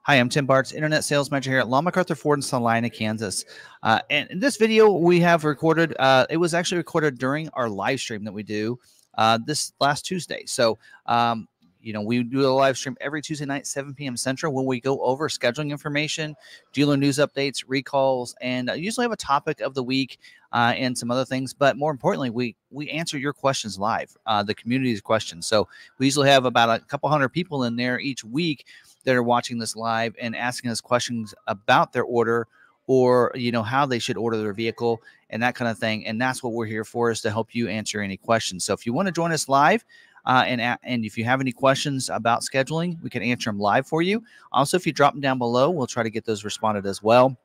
Hi, I'm Tim Bartz, Internet Sales Manager here at McArthur Ford in Salina, Kansas. And in this video we have recorded, it was actually recorded during our live stream that we do this last Tuesday. So, we do a live stream every Tuesday night, 7 p.m. Central, when we go over scheduling information, dealer news updates, recalls, and usually have a topic of the week and some other things. But more importantly, we answer your questions live, the community's questions. So we usually have about a couple hundred people in there each week that are watching this live and asking us questions about their order or, how they should order their vehicle and that kind of thing. And that's what we're here for, is to help you answer any questions. So if you want to join us live, and if you have any questions about scheduling, we can answer them live for you. Also, if you drop them down below, we'll try to get those responded as well.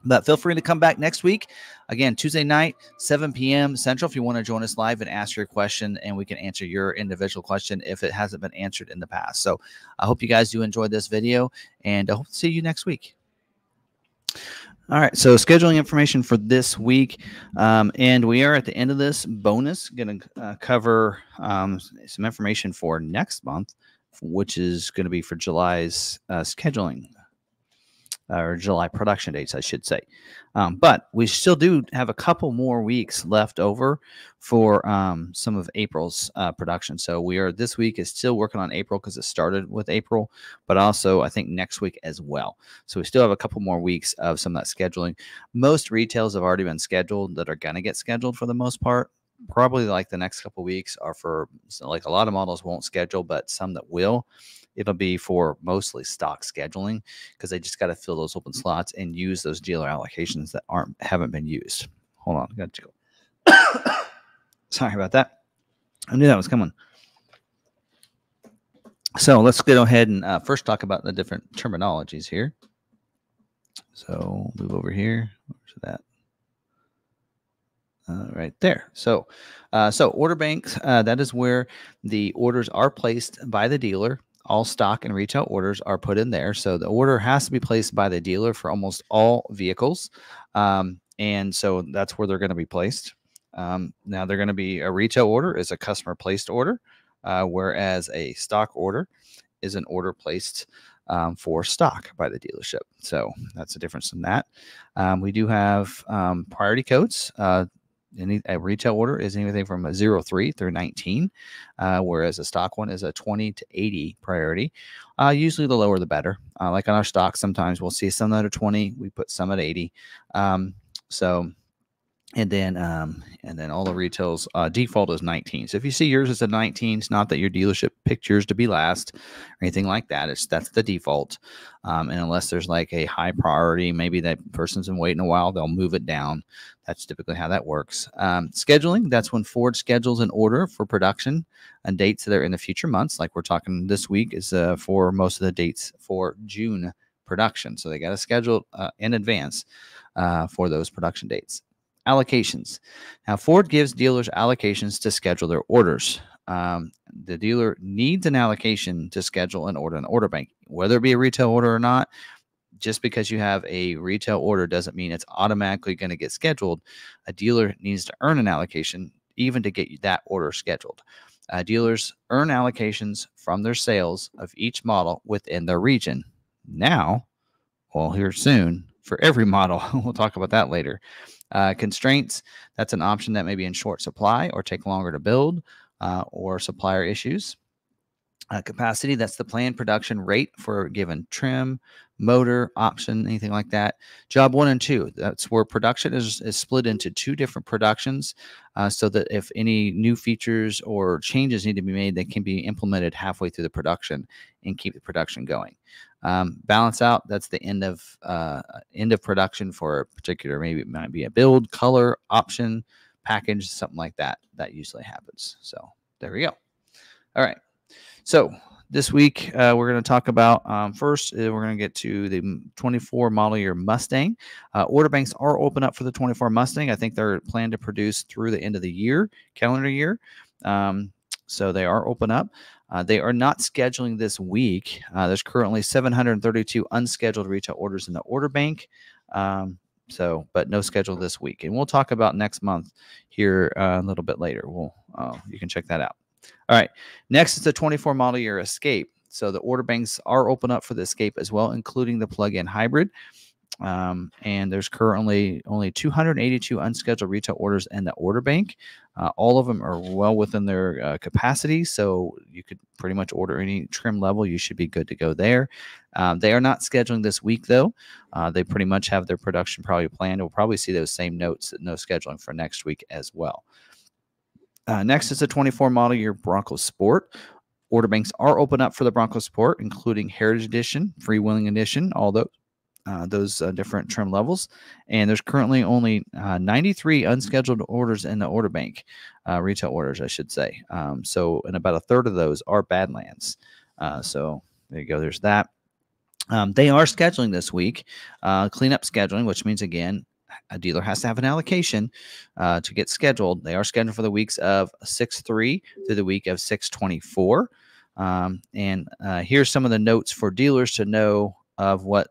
But feel free to come back next week. Again, Tuesday night, 7 p.m. Central, if you want to join us live and ask your question, and we can answer your individual question if it hasn't been answered in the past. So I hope you guys do enjoy this video, and I hope to see you next week. All right, so scheduling information for this week, and we are at the end of this bonus, going to cover some information for next month, which is going to be for July's scheduling, or July production dates, I should say. But we still do have a couple more weeks left over for some of April's production. So this week is still working on April because it started with April, but also I think next week as well. So we still have a couple more weeks of some of that scheduling. Most retails have already been scheduled that are going to get scheduled for the most part. Probably like the next couple weeks are for, like, a lot of models won't schedule, but some that will. It'll be for mostly stock scheduling because they just got to fill those open slots and use those dealer allocations that haven't been used. Hold on, I got to go. Sorry about that. I knew that was coming. So let's go ahead and first talk about the different terminologies here. So move over here. Where's that? Right there. So order banks, that is where the orders are placed by the dealer. All stock and retail orders are put in there. So the order has to be placed by the dealer for almost all vehicles. And so that's where they're going to be placed. Now they're going to be a retail order is a customer placed order, whereas a stock order is an order placed for stock by the dealership. So that's the difference in that. We do have priority codes. A retail order is anything from a 03 through 19, whereas a stock one is a 20 to 80 priority. Usually the lower the better. Like on our stock, sometimes we'll see some that are 20. We put some at 80. And then all the retails default is 19. So if you see yours as a 19, it's not that your dealership picked yours to be last or anything like that. That's the default. And unless there's like a high priority, maybe that person's been waiting a while, they'll move it down. That's typically how that works. Scheduling, that's when Ford schedules an order for production and dates that are in the future months. Like we're talking this week is for most of the dates for June production. So they got to schedule in advance for those production dates. Allocations. Now, Ford gives dealers allocations to schedule their orders. The dealer needs an allocation to schedule an order bank, whether it be a retail order or not. Just because you have a retail order doesn't mean it's automatically going to get scheduled. A dealer needs to earn an allocation even to get that order scheduled. Dealers earn allocations from their sales of each model within their region. Now, well, here soon, for every model. We'll talk about that later. Constraints, that's an option that may be in short supply or take longer to build, or supplier issues. Capacity, that's the planned production rate for a given trim, motor, option, anything like that. Job 1 and 2, that's where production is split into two different productions, so that if any new features or changes need to be made, they can be implemented halfway through the production and keep the production going. Balance out, that's the end of production for a particular, maybe it might be a build, color, option, package, something like that. That usually happens. So there we go. All right. So this week we're going to talk about first, we're going to get to the 24 model year Mustang. Order banks are open up for the 24 Mustang. I think they're planned to produce through the end of the year, calendar year. So they are open up. They are not scheduling this week. There's currently 732 unscheduled retail orders in the order bank. But no schedule this week. And we'll talk about next month here a little bit later. You can check that out. All right. Next is the 24 model year Escape. So the order banks are open up for the Escape as well, including the plug-in hybrid. And there's currently only 282 unscheduled retail orders in the order bank. All of them are well within their capacity, so you could pretty much order any trim level. You should be good to go there. They are not scheduling this week, though. They pretty much have their production probably planned. We'll probably see those same notes, no scheduling for next week as well. Next is the 24 model year Bronco Sport. Order banks are open up for the Bronco Sport, including Heritage Edition, Freewheeling Edition, all those different trim levels. And there's currently only 93 unscheduled orders in the order bank, retail orders, I should say. So, and about a third of those are Badlands. So there you go. There's that. They are scheduling this week, cleanup scheduling, which means, again, a dealer has to have an allocation to get scheduled. They are scheduled for the weeks of 6/3 through the week of 6/24. And here's some of the notes for dealers to know of what,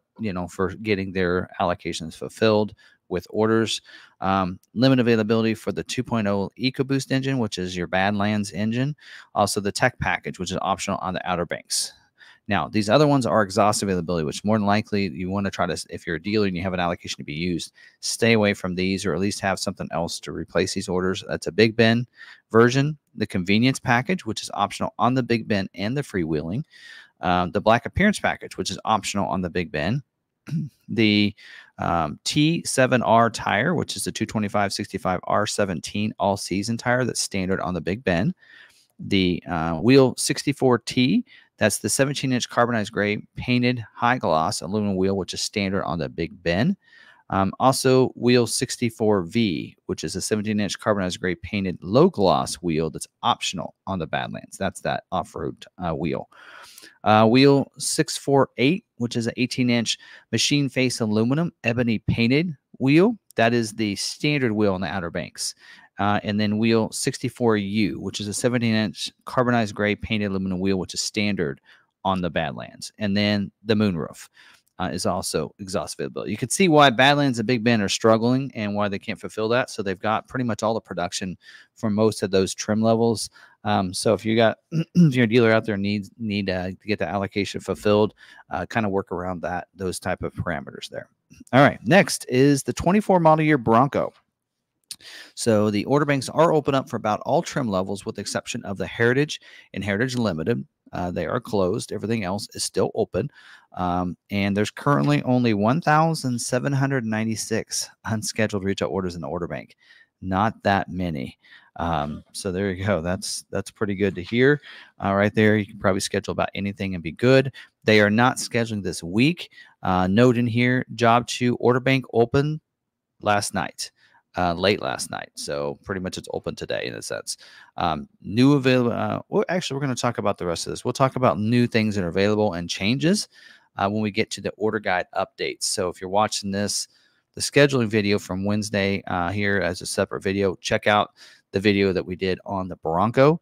for getting their allocations fulfilled with orders. Limit availability for the 2.0 EcoBoost engine, which is your Badlands engine. Also the tech package, which is optional on the Outer Banks. Now, these other ones are exhaust availability, which more than likely you want to try to, if you're a dealer and you have an allocation to be used, stay away from these, or at least have something else to replace these orders. That's a Big Ben version. The convenience package, which is optional on the Big Ben and the freewheeling. The black appearance package, which is optional on the Big Ben. The T7R tire, which is the 225/65 R17 all-season tire that's standard on the Big Ben. The wheel 64T, that's the 17-inch carbonized gray painted high gloss aluminum wheel, which is standard on the Big Ben. Also, wheel 64V, which is a 17-inch carbonized gray painted low gloss wheel that's optional on the Badlands. That's that off-road wheel. Wheel 648, which is an 18-inch machine face aluminum ebony painted wheel. That is the standard wheel on the Outer Banks. And then wheel 64U, which is a 17-inch carbonized gray painted aluminum wheel, which is standard on the Badlands. And then the moonroof is also exhaust availability. You can see why Badlands and Big Ben are struggling and why they can't fulfill that. So they've got pretty much all the production for most of those trim levels. So if you got if your dealer out there need to get the allocation fulfilled, kind of work around those type of parameters there. All right, next is the 24 model year Bronco. So the order banks are open up for about all trim levels with the exception of the Heritage and Heritage Limited. They are closed. Everything else is still open. And there's currently only 1,796 unscheduled retail orders in the order bank. Not that many. So there you go. That's pretty good to hear. Right there, you can probably schedule about anything and be good. They are not scheduling this week. Note in here, Job 2 order bank open last night. Late last night. So pretty much it's open today in a sense. New available. Well, actually, we're going to talk about the rest of this. We'll talk about new things that are available and changes when we get to the order guide updates. So if you're watching this, the scheduling video from Wednesday here as a separate video, check out the video that we did on the Bronco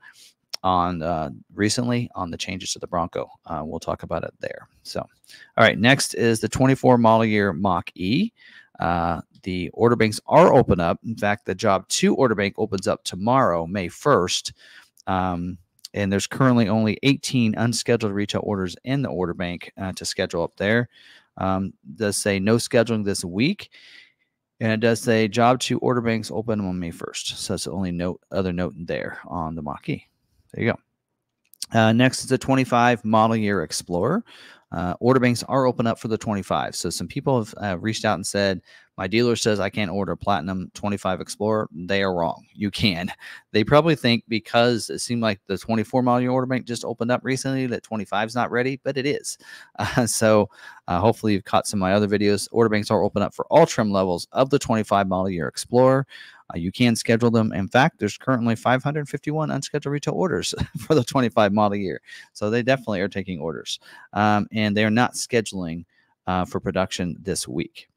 recently on the changes to the Bronco. We'll talk about it there. So, all right, next is the 24 model year Mach-E. The order banks are open up. In fact, the Job 2 order bank opens up tomorrow, May 1st. And there's currently only 18 unscheduled retail orders in the order bank to schedule up there. It does say no scheduling this week. And it does say Job 2 order banks open on May 1st. So that's the only other note there on the Mach-E. There you go. Next is the 25 model year Explorer. Order banks are open up for the 25. So some people have reached out and said, my dealer says I can't order a Platinum 25 Explorer. They are wrong. You can. They probably think because it seemed like the 24 model year order bank just opened up recently that 25 is not ready, but it is. So hopefully you've caught some of my other videos. Order banks are open up for all trim levels of the 25 model year Explorer. You can schedule them. In fact, there's currently 551 unscheduled retail orders for the 25 model year. So they definitely are taking orders. And they are not scheduling for production this week.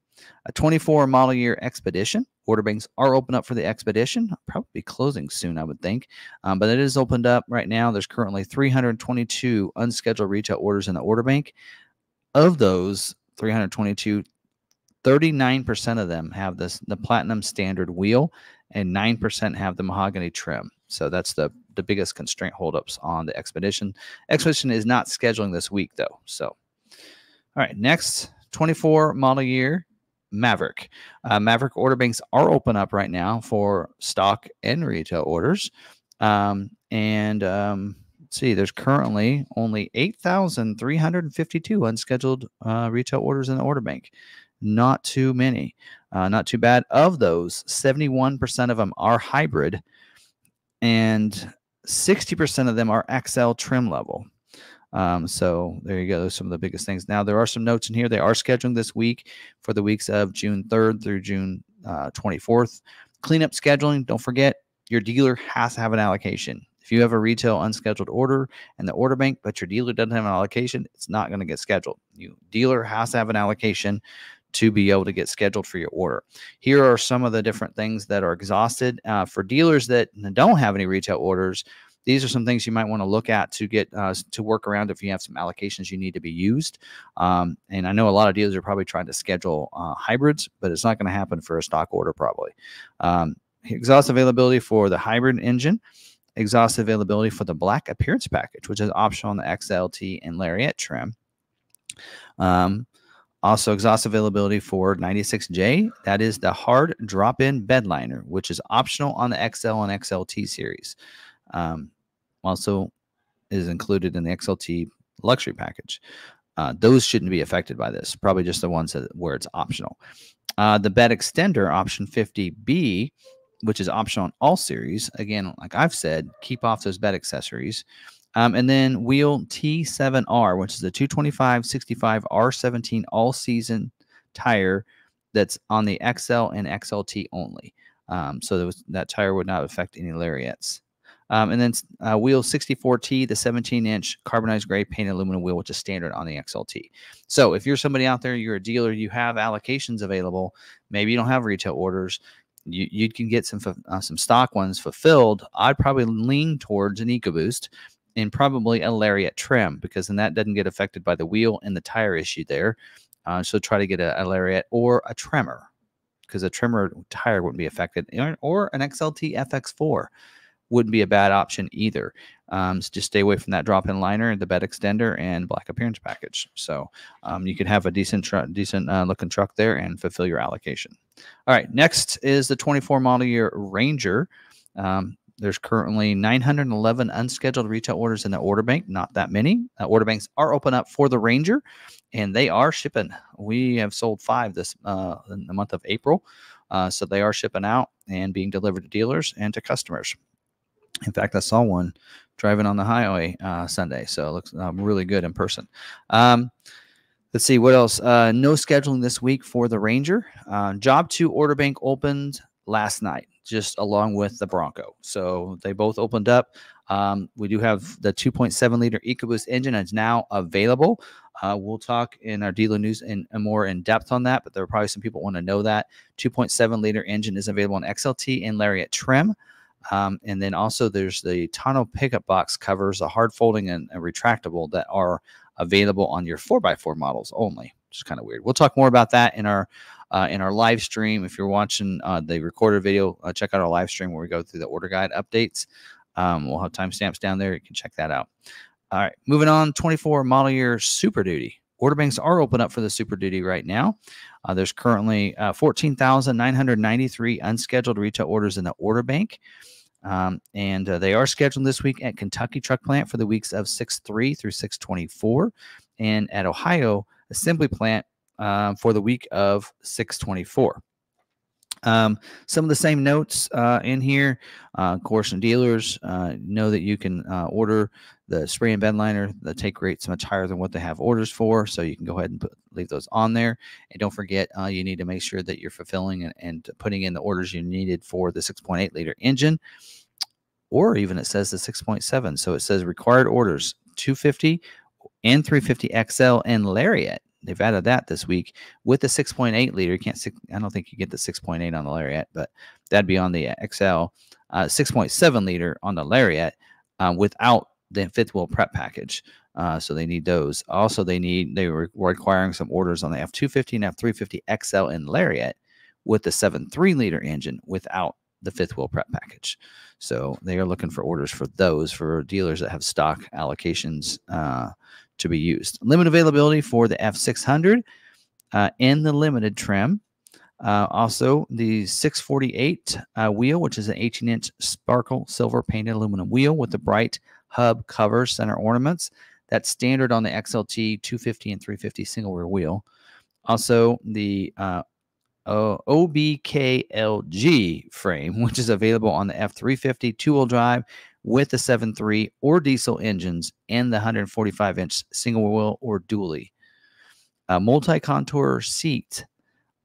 A 24 model year Expedition. Order banks are open up for the Expedition. Probably closing soon, I would think. But it is opened up right now. There's currently 322 unscheduled retail orders in the order bank. Of those 322, 39% of them have the Platinum standard wheel, and 9% have the mahogany trim. So that's the the biggest constraint holdups on the Expedition. Expedition is not scheduling this week, though. So, all right, next 24 model year Maverick. Maverick order banks are open up right now for stock and retail orders. Let's see, there's currently only 8,352 unscheduled retail orders in the order bank. Not too many. Not too bad. Of those, 71% of them are hybrid, and 60% of them are XL trim level. So there you go. Those are some of the biggest things. Now, there are some notes in here. They are scheduling this week for the weeks of June 3rd through June 24th. Cleanup scheduling. Don't forget, your dealer has to have an allocation. If you have a retail unscheduled order in the order bank, but your dealer doesn't have an allocation, it's not going to get scheduled. Your dealer has to have an allocation to be able to get scheduled for your order. Here are some of the different things that are exhausted. For dealers that don't have any retail orders, these are some things you might want to look at to get to work around if you have some allocations you need to be used. And I know a lot of dealers are probably trying to schedule hybrids, but it's not going to happen for a stock order probably. Exhaust availability for the hybrid engine. Exhaust availability for the black appearance package, which is optional on the XLT and Lariat trim. Also, exhaust availability for 96J. That is the hard drop-in bed liner, which is optional on the XL and XLT series. Also is included in the XLT luxury package. Those shouldn't be affected by this. Probably just the ones where it's optional. The bed extender, option 50B, which is optional on all series. Again, like I've said, keep off those bed accessories. And then wheel T7R, which is a 225/65 R17 all-season tire that's on the XL and XLT only. So that tire would not affect any Lariats. And then wheel 64T, the 17-inch carbonized gray painted aluminum wheel, which is standard on the XLT. So if you're somebody out there, you're a dealer, you have allocations available, maybe you don't have retail orders, you can get some stock ones fulfilled. I'd probably lean towards an EcoBoost and probably a Lariat trim, because then that doesn't get affected by the wheel and the tire issue there. So try to get a Lariat or a Tremor, because a Tremor tire wouldn't be affected, or an XLT FX4 wouldn't be a bad option either. So just stay away from that drop-in liner, the bed extender, and black appearance package. So you can have a decent looking truck there and fulfill your allocation. All right, next is the 24 model year Ranger. There's currently 911 unscheduled retail orders in the order bank. Not that many. Order banks are open up for the Ranger, and they are shipping. We have sold 5 this in the month of April. So they are shipping out and being delivered to dealers and to customers. In fact, I saw one driving on the highway Sunday, so it looks really good in person. Let's see, what else? No scheduling this week for the Ranger. Job 2 order bank opened last night, just along with the Bronco. So they both opened up. We do have the 2.7-liter EcoBoost engine is now available. We'll talk in our dealer news and more in depth on that, but there are probably some people want to know that. 2.7-liter engine is available on XLT and Lariat trim. And then also there's the tonneau pickup box covers, a hard folding and a retractable, that are available on your 4x4 models only, which is kind of weird. We'll talk more about that in our live stream. If you're watching the recorded video, check out our live stream where we go through the order guide updates. We'll have timestamps down there. You can check that out. All right, moving on, 24 model year Super Duty. Order banks are open up for the Super Duty right now. There's currently 14,993 unscheduled retail orders in the order bank. And they are scheduled this week at Kentucky Truck Plant for the weeks of 6/3 through 6/24, and at Ohio Assembly Plant for the week of 6/24. Some of the same notes in here. Of course, and dealers know that you can order the spray and bed liner. The take rate's much higher than what they have orders for, so you can go ahead and leave those on there. And don't forget, you need to make sure that you're fulfilling and putting in the orders you needed for the 6.8-liter engine, or even it says the 6.7. So it says required orders 250 and 350 XL and Lariat. They've added that this week with the 6.8-liter. I don't think you get the 6.8 on the Lariat, but that'd be on the XL. 6.7-liter on the Lariat without the fifth wheel prep package. So they need those. Also, they were requiring some orders on the F250 and F350 XL and Lariat with the 7.3-liter engine without the fifth wheel prep package. So they are looking for orders for those for dealers that have stock allocations to be used. Limited availability for the F600 in the limited trim. Also, the 648 wheel, which is an 18-inch sparkle silver painted aluminum wheel with the bright hub cover center ornaments. That's standard on the XLT 250 and 350 single rear wheel. Also, the OBKLG frame, which is available on the F350 two-wheel drive with the 7.3 or diesel engines and the 145-inch single wheel or dually. Multi-contour seat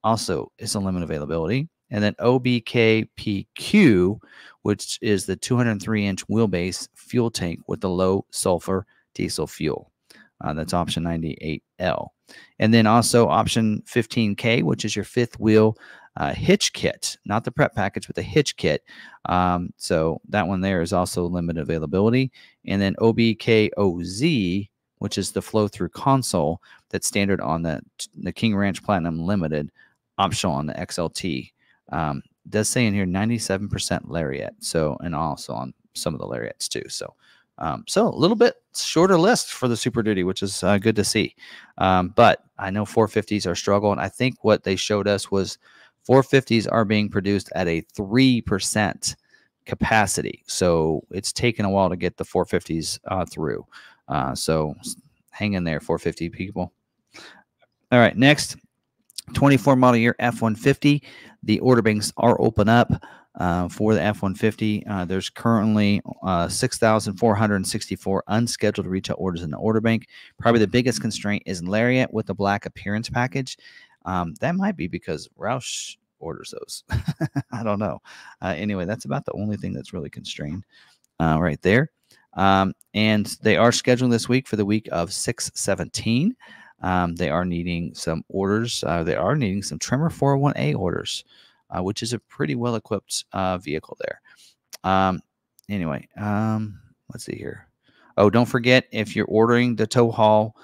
also is a limited availability. And then OBKPQ, which is the 203-inch wheelbase fuel tank with the low sulfur diesel fuel. That's option 98L. And then also option 15K, which is your fifth wheel hitch kit, not the prep package, but the hitch kit. So that one there is also limited availability. And then OBKOZ, which is the flow-through console that's standard on the King Ranch Platinum Limited, optional on the XLT. Does say in here 97% Lariat. So, and also on some of the Lariats too. So a little bit shorter list for the Super Duty, which is good to see. But I know 450s are struggling. I think what they showed us was 450s are being produced at a 3% capacity. So it's taken a while to get the 450s through. So hang in there, 450 people. All right, next, 24 model year F-150. The order banks are open up for the F-150. There's currently 6,464 unscheduled retail orders in the order bank. Probably the biggest constraint is Lariat with the black appearance package. That might be because Roush orders those. I don't know. Anyway, that's about the only thing that's really constrained right there. And they are scheduling this week for the week of 6/17. They are needing some orders. They are needing some Trimmer 401A orders, which is a pretty well-equipped vehicle there. Anyway, let's see here. Oh, don't forget, if you're ordering the tow haul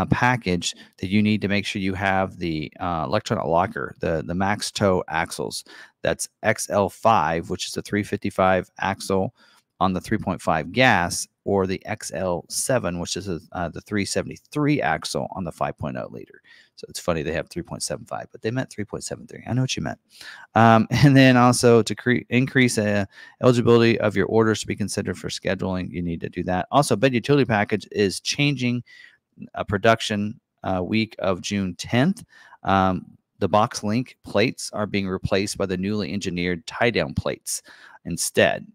package, that you need to make sure you have the electronic locker, the max tow axles. That's XL5, which is the 355 axle on the 3.5 gas, or the XL7, which is the 373 axle on the 5.0 liter. So it's funny they have 3.75, but they meant 3.73. I know what you meant. And then also to increase eligibility of your orders to be considered for scheduling, you need to do that. Also, bed utility package is changing a production week of June 10th. The box link plates are being replaced by the newly engineered tie-down plates instead.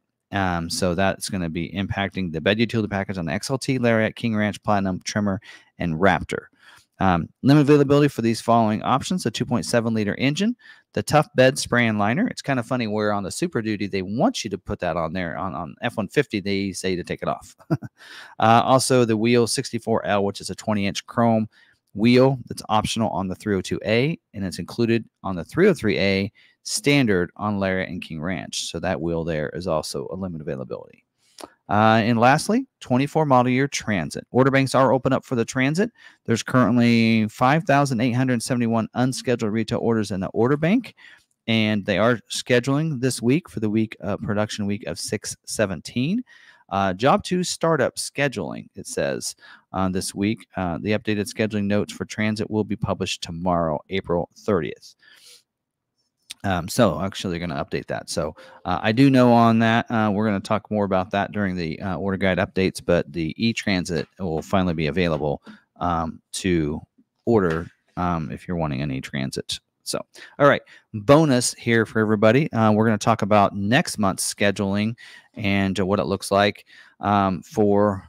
So that's going to be impacting the bed utility package on the XLT, Lariat, King Ranch, Platinum, Trimmer, and Raptor. Limited availability for these following options: the 2.7 liter engine, the tough bed spray and liner. It's kind of funny where on the Super Duty they want you to put that on there. On F-150 they say to take it off. Also the wheel 64L, which is a 20-inch chrome wheel that's optional on the 302A, and it's included on the 303A standard on Lariat and King Ranch. So that wheel there is also a limited availability. And lastly, 24 model year Transit. Order banks are open up for the Transit. There's currently 5,871 unscheduled retail orders in the order bank, and they are scheduling this week for the week production week of 6/17. Job 2 startup scheduling, it says this week. The updated scheduling notes for Transit will be published tomorrow, April 30th. So actually they're going to update that. So I do know on that, we're going to talk more about that during the order guide updates, but the e-Transit will finally be available to order if you're wanting an e-Transit. So, all right, bonus here for everybody. We're going to talk about next month's scheduling and what it looks like for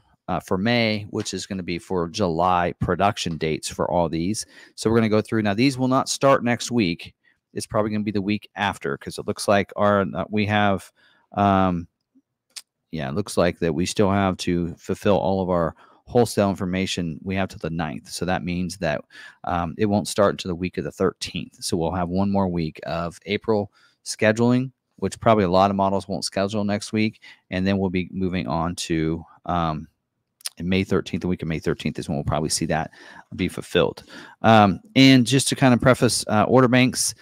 May, which is going to be for July production dates for all these. So we're going to go through. Now, these will not start next week. It's probably going to be the week after, because it looks like we have, it looks like that we still have to fulfill all of our wholesale information. We have to the 9th. So that means that it won't start until the week of the 13th. So we'll have one more week of April scheduling, which probably a lot of models won't schedule next week. And then we'll be moving on to May 13th. The week of May 13th is when we'll probably see that be fulfilled. And just to kind of preface order banks,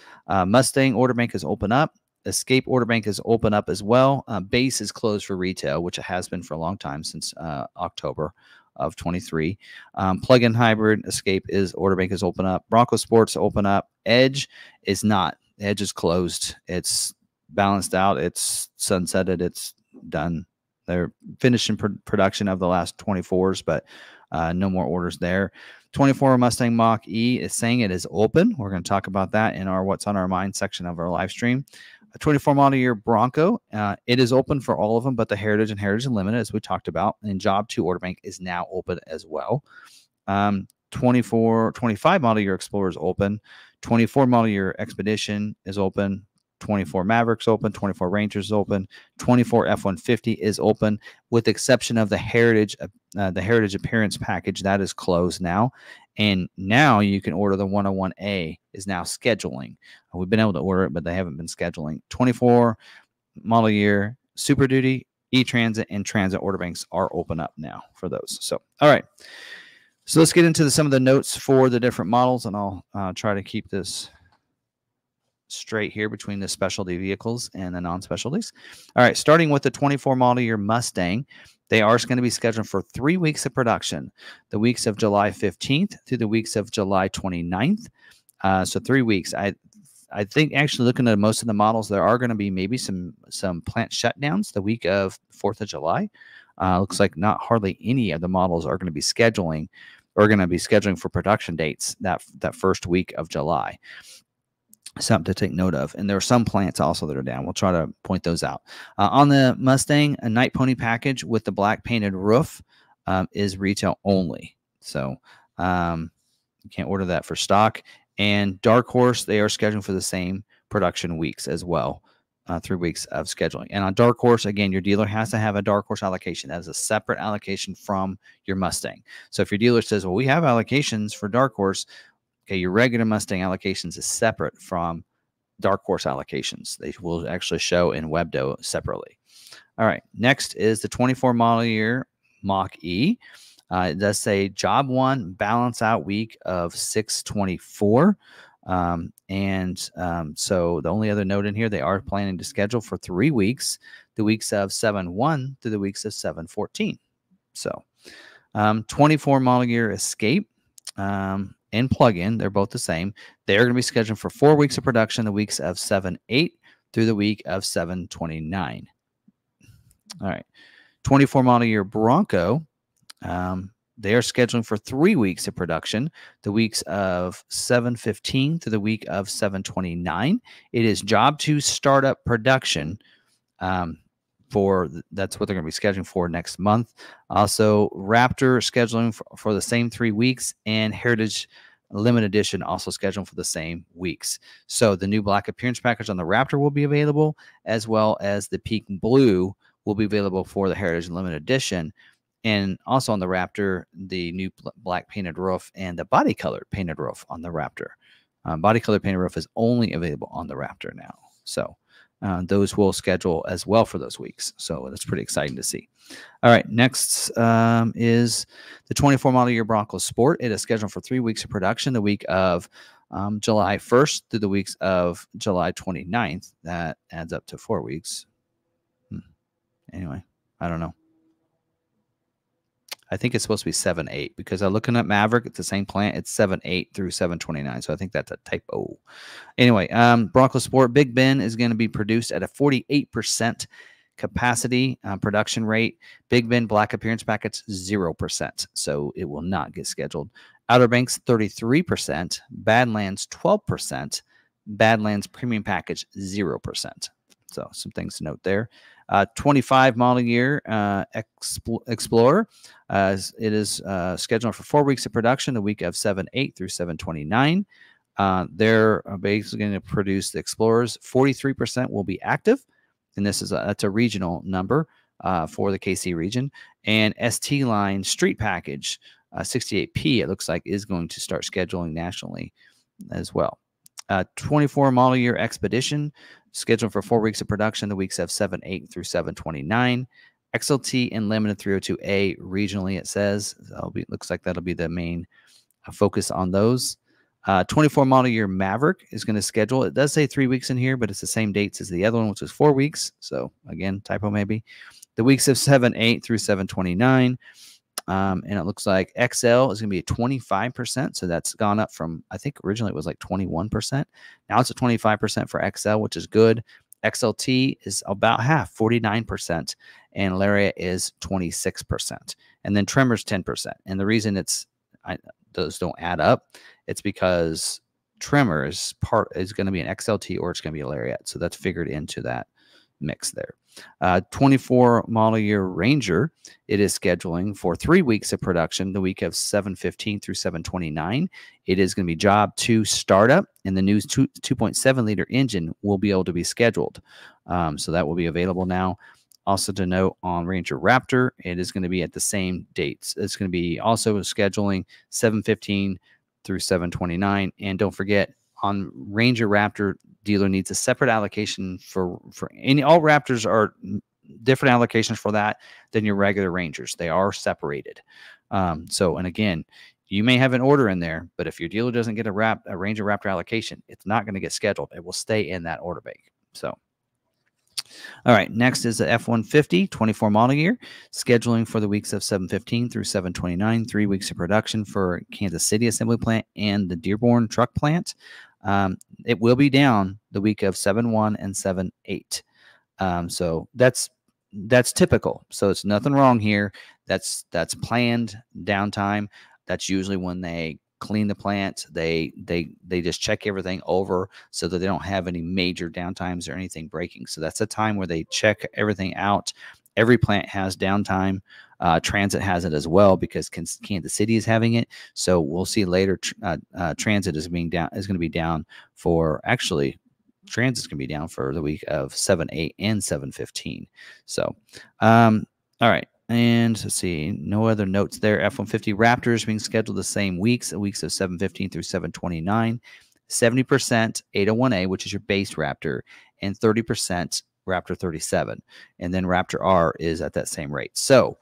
Mustang order bank is open up. Escape order bank is open up as well. Base is closed for retail, which it has been for a long time, since October of 23. Plug-in hybrid Escape is order bank is open up. Bronco Sports open up. Edge is not. Edge is closed. It's balanced out. It's sunsetted. It's done. They're finishing production of the last 24s, but no more orders there. 24 Mustang Mach-E is saying it is open. We're going to talk about that in our What's on Our Mind section of our live stream. A 24 model year Bronco, it is open for all of them, but the Heritage and Heritage Unlimited, as we talked about, and Job 2 order bank is now open as well. 25 model year Explorer is open. 24 model year Expedition is open. 24 Mavericks open. 24 Rangers is open. 24 F-150 is open, with the exception of the Heritage Appearance Package. That is closed now. And now you can order the 101A is now scheduling. We've been able to order it, but they haven't been scheduling. 24 model year Super Duty, E-Transit, and Transit order banks are open up now for those. So, all right. So let's get into some of the notes for the different models, and I'll try to keep this straight here between the specialty vehicles and the non-specialties. All right, starting with the 24 model year Mustang, they are going to be scheduled for 3 weeks of production, the weeks of July 15th through the weeks of July 29th. So 3 weeks. I think actually looking at most of the models, there are going to be maybe some plant shutdowns the week of 4th of July. Looks like not hardly any of the models are going to be scheduling for production dates that first week of July. Something to take note of. And there are some plants also that are down. We'll try to point those out. On the Mustang, a Night Pony package with the black painted roof is retail only. So you can't order that for stock. And Dark Horse, they are scheduled for the same production weeks as well. 3 weeks of scheduling. And on Dark Horse, again, your dealer has to have a Dark Horse allocation. That is a separate allocation from your Mustang. So if your dealer says, well, we have allocations for Dark Horse, okay, your regular Mustang allocations is separate from Dark Horse allocations. They will actually show in Webdo separately. All right, next is the 24 model year Mach-E. It does say Job 1 balance out week of 6/24. So the only other note in here, they are planning to schedule for 3 weeks, the weeks of 7/1 to the weeks of 7/14. So 24 model year Escape and plug-in, they're both the same. They're going to be scheduled for 4 weeks of production, the weeks of 7/8 through the week of 7/29. All right. 24 model year Bronco, they are scheduling for 3 weeks of production, the weeks of 7/15 to the week of 7/29. It is Job 2 startup production. That's what they're going to be scheduling for next month. Also, Raptor scheduling for the same 3 weeks, and Heritage Limited Edition also scheduled for the same weeks. So the new black appearance package on the Raptor will be available, as well as the Peak Blue will be available for the Heritage Limited Edition. And also on the Raptor, the new black painted roof and the body colored painted roof on the Raptor. Body colored painted roof is only available on the Raptor now. So those will schedule as well for those weeks. So that's pretty exciting to see. All right, next is the 24 model year Bronco Sport. It is scheduled for 3 weeks of production, the week of July 1st through the weeks of July 29th. That adds up to 4 weeks. Anyway, I don't know. I think it's supposed to be 7/8 because I'm looking at Maverick. It's the same plant. It's 7/8 through 7/29. So I think that's a typo. Anyway, Bronco Sport Big Ben is going to be produced at a 48% capacity production rate. Big Ben black appearance packets 0%. So it will not get scheduled. Outer Banks 33%. Badlands 12%. Badlands premium package 0%. So some things to note there. 25 model year Explorer. It is scheduled for 4 weeks of production, the week of 7/8 through 7/29. They're basically going to produce the Explorers. 43% will be active, and that's a regional number for the KC region. And ST line street package 68P, it looks like, is going to start scheduling nationally as well. 24 model year Expedition, scheduled for 4 weeks of production, the weeks of 7/8 through 7/29. XLT and Limited 302A regionally, it says. Looks like that'll be the main focus on those. 24 model year Maverick is going to schedule. It does say 3 weeks in here, but it's the same dates as the other one, which is 4 weeks. So again, typo maybe. The weeks of 7/8 through 7/29. And it looks like XL is going to be at 25%. So that's gone up from, I think originally it was like 21%. Now it's at 25% for XL, which is good. XLT is about half, 49%. And Lariat is 26%. And then Tremor's 10%. And the reason those don't add up, it's because Tremor is going to be an XLT or it's going to be a Lariat. So that's figured into that mix there. 24 model year Ranger, it is scheduling for 3 weeks of production, the week of 7/15 through 7/29. It is going to be job 2 startup, and the new 2.7 liter engine will be able to be scheduled. So that will be available now. Also to note on Ranger Raptor, it is going to be at the same dates. It's going to be also scheduling 7/15 through 7/29. And don't forget, on Ranger Raptor, dealer needs a separate allocation for all Raptors are different allocations for that than your regular Rangers. They are separated. And again, you may have an order in there, but if your dealer doesn't get a Ranger Raptor allocation, it's not going to get scheduled. It will stay in that order bank. So, all right, next is the F-150 24 model year, scheduling for the weeks of 7/15 through 7/29, 3 weeks of production for Kansas City Assembly Plant and the Dearborn Truck Plant. It will be down the week of 7/1 and 7/8. So that's typical. So it's nothing wrong here. That's planned downtime. That's usually when they clean the plant. They just check everything over so that they don't have any major downtimes or anything breaking. So that's a time where they check everything out. Every plant has downtime. Transit has it as well because Kansas City is having it. So we'll see later. Transit is going to be down for Transit's going to be down for the week of 7/8 and 7/15. So, all right. And let's see, no other notes there. F-150 Raptors being scheduled the same weeks, the weeks of 7/15 through 7/29. 70% 801A, which is your base Raptor, and 30% Raptor 37. And then Raptor R is at that same rate. So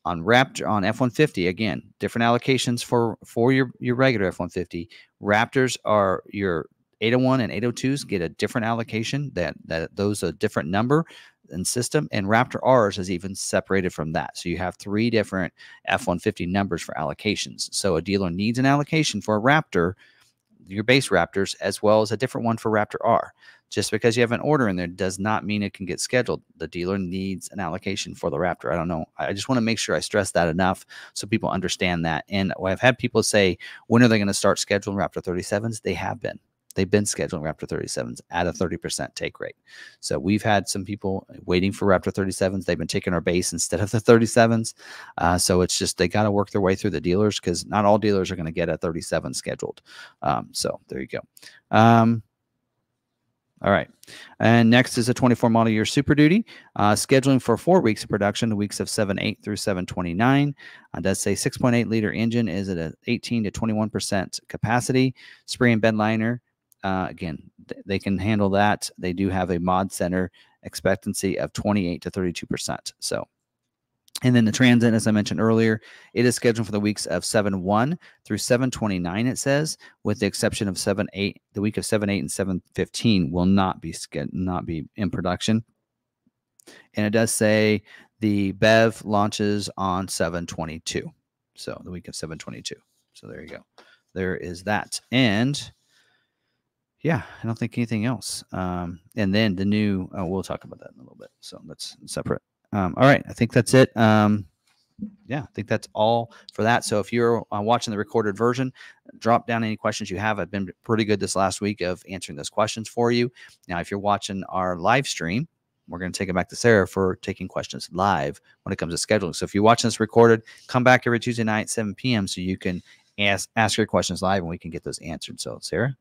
on F-150, again, different allocations for your regular F-150. Raptors are your 801 and 802s get a different allocation. Those a different number and system, and Raptor R's is even separated from that. So you have 3 different F-150 numbers for allocations. So a dealer needs an allocation for a Raptor, your base Raptors, as well as a different one for Raptor R. Just because you have an order in there does not mean it can get scheduled. The dealer needs an allocation for the Raptor. I don't know. I just want to make sure I stress that enough so people understand that. And I've had people say, when are they going to start scheduling Raptor 37s? They have been. They've been scheduling Raptor 37s at a 30% take rate. So we've had some people waiting for Raptor 37s. They've been taking our base instead of the 37s. So it's just they got to work their way through the dealers because not all dealers are going to get a 37 scheduled. So there you go. All right. And next is a 24 model year Super Duty, scheduling for 4 weeks of production, the weeks of 7/8 through 7/29. It does say 6.8 liter engine is at an 18 to 21% capacity. Spray and bed liner. Again, they can handle that. They do have a mod center expectancy of 28 to 32%. So, and then the Transit, as I mentioned earlier, it is scheduled for the weeks of 7/1 through 7/29. It says, with the exception of 7/8, the week of 7/8 and 7/15 will not be in production. And it does say the BEV launches on 7/22. So the week of 7/22. So there you go. There is that. And yeah, I don't think anything else. And then the new, we'll talk about that in a little bit. So that's separate. All right. I think that's it. Yeah, I think that's all for that. So if you're watching the recorded version, drop down any questions you have. I've been pretty good this last week of answering those questions for you. Now, if you're watching our live stream, we're going to take it back to Sarah for taking questions live when it comes to scheduling. So if you're watching this recorded, come back every Tuesday night, 7 p.m. so you can ask your questions live and we can get those answered. So, Sarah?